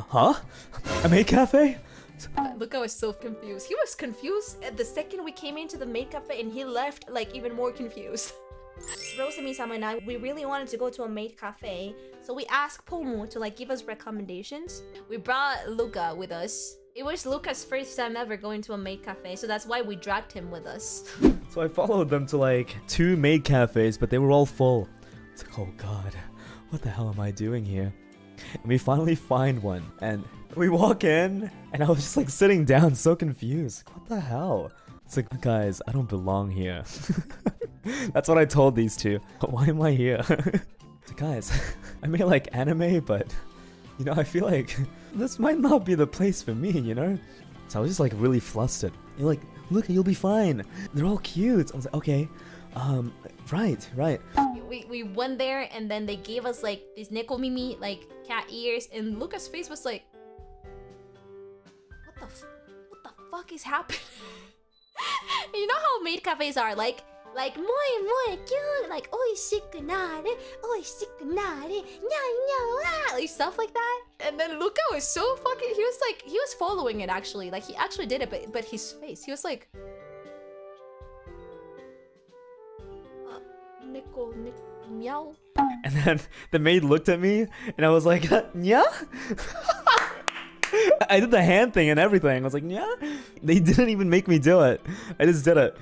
Huh? A Maid Cafe? Luca was so confused. He was confused at the second we came into the Maid Cafe, and he left like even more confused. Rosemi-sama and I, we really wanted to go to a Maid Cafe, so we asked Pomu to like give us recommendations. We brought Luca with us. It was Luca's first time ever going to a Maid Cafe, so that's why we dragged him with us. So I followed them to like 2 Maid Cafes, but they were all full. It's like, oh god, what the hell am I doing here? And we finally find one, and we walk in, and I was just like sitting down so confused. Like, what the hell? It's like, guys, I don't belong here. That's what I told these two. Why am I here? So guys, I may like anime, but you know, I feel like this might not be the place for me, you know? So I was just like really flustered. You're like, look, you'll be fine. They're all cute. I was like, okay, right. We went there, and then they gave us like these nekomimi, like cat ears, and Luca's face was like, what the fuck is happening? You know how maid cafes are, like moi cute, like oishiku nare, like stuff like that. And then Luca was so fucking, he was following it actually, like he actually did it, but his face, he was like, Nico, meow. And then the maid looked at me, and I was like, yeah? I did the hand thing and everything. I was like, yeah? They didn't even make me do it. I just did it.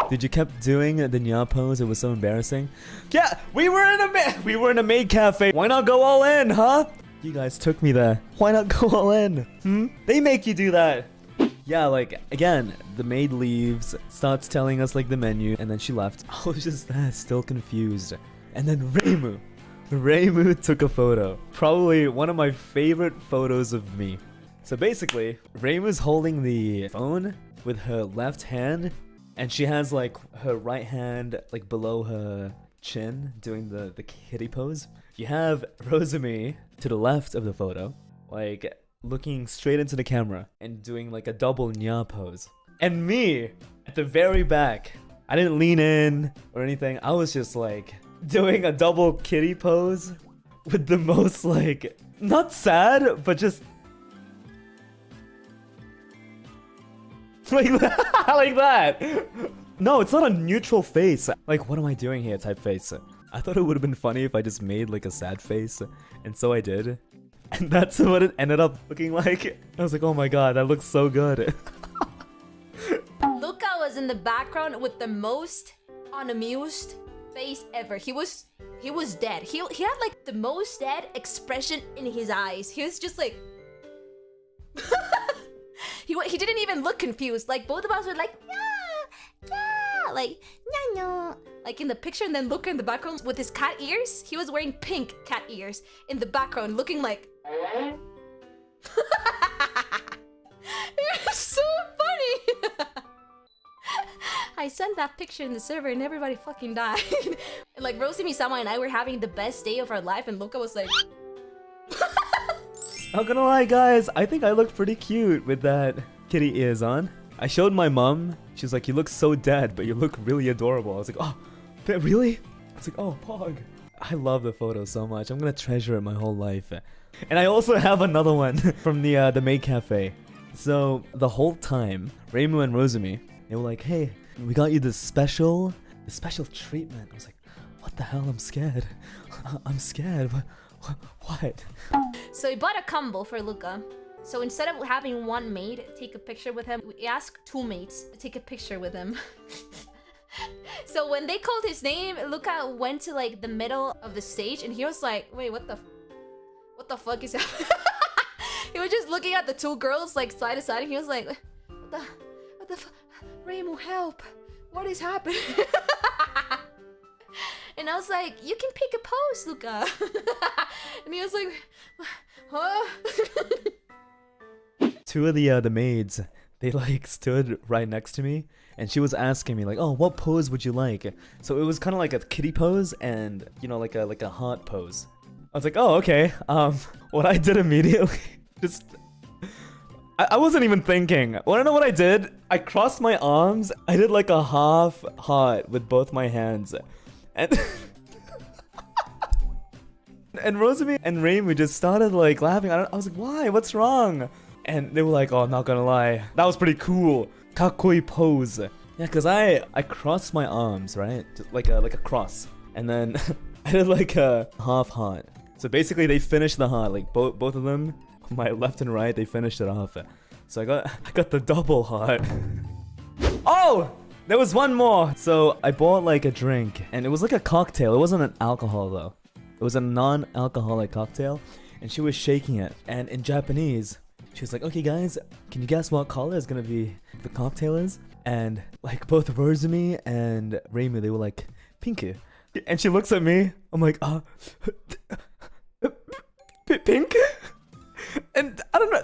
Dude, you kept doing the nya pose. It was so embarrassing. Yeah, we were in a maid cafe. Why not go all in, huh? You guys took me there. Why not go all in? They make you do that. Yeah, like, again, the maid leaves, starts telling us, like, the menu, and then she left. I was just there, still confused. And then Reimu took a photo. Probably one of my favorite photos of me. So basically, Reimu's holding the phone with her left hand, and she has, like, her right hand, like, below her chin, doing the kitty pose. You have Rosemi to the left of the photo, like, looking straight into the camera and doing like a double nya pose. And me at the very back. I didn't lean in or anything. I was just like doing a double kitty pose with the most like, not sad, but just like that. Like that. No, it's not a neutral face. Like, what am I doing here type face. I thought it would have been funny if I just made like a sad face, and so I did. And that's what it ended up looking like. I was like, oh my god, that looks so good. Luca was in the background with the most unamused face ever. He was dead. He had like the most dead expression in his eyes. He was just like he didn't even look confused. Like both of us were like, yeah, like no. Like in the picture, and then Luca in the background with his cat ears. He was wearing pink cat ears in the background, looking like it was so funny. I sent that picture in the server and everybody fucking died. And like Rosemi-sama and I were having the best day of our life, and Luca was like Not gonna lie, guys, I think I look pretty cute with that kitty ears on. I showed my mom. She was like, you look so dead, but you look really adorable. I was like, oh, really? I was like, oh, Pog. I love the photo so much. I'm gonna treasure it my whole life. And I also have another one from the Maid Cafe. So the whole time, Reimu and Rosemi, they were like, hey, we got you this special treatment. I was like, what the hell? I'm scared. I'm scared. What? So we bought a combo for Luca. So instead of having one maid take a picture with him, we asked 2 maids to take a picture with him. So when they called his name, Luca went to like the middle of the stage, and he was like, wait, what the fuck is happening? He was just looking at the 2 girls like side to side, and he was like, what the Reimu, help, what is happening? And I was like, you can pick a pose, Luca. And he was like, huh? 2 of the maids, they like stood right next to me, and she was asking me like, oh, what pose would you like? So it was kind of like a kitty pose and, you know, like a heart pose. I was like, oh, okay. What I did immediately, just I wasn't even thinking. Wanna know what I did? I crossed my arms. I did like a half heart with both my hands, and And Rosemi and Reimu just started like laughing. I was like, why? What's wrong? And they were like, oh, I'm not gonna lie. That was pretty cool. 𝐿𝐾𝐈 pose. Yeah, cause I crossed my arms, right? Just like a cross. And then I did like a half heart. So basically they finished the heart, like both of them, my left and right, they finished it off. So I got the double heart. Oh! There was one more! So I bought like a drink, and it was like a cocktail. It wasn't an alcohol though. It was a non-alcoholic cocktail, and she was shaking it. And in Japanese, she was like, okay guys, can you guess what color is gonna be the cocktail is? And like both Rosemi and Reimu, they were like, pink. And she looks at me, I'm like, pink? And I don't know,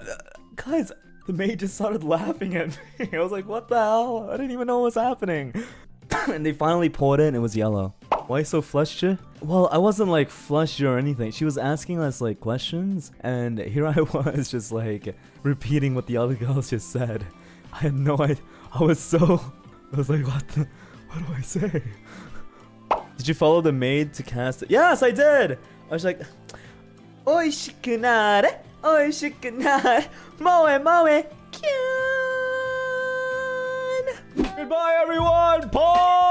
guys, the maid just started laughing at me. I was like, what the hell? I didn't even know what was happening. And they finally poured it and it was yellow. Why so flushed? Well, I wasn't like flushed or anything. She was asking us like questions, and here I was just like repeating what the other girls just said. I had no idea. I was like, what do I say? Did you follow the maid to cast it? Yes, I did! I was like, oishikunare, oishikunare, moe, kyun! Goodbye everyone! Bye!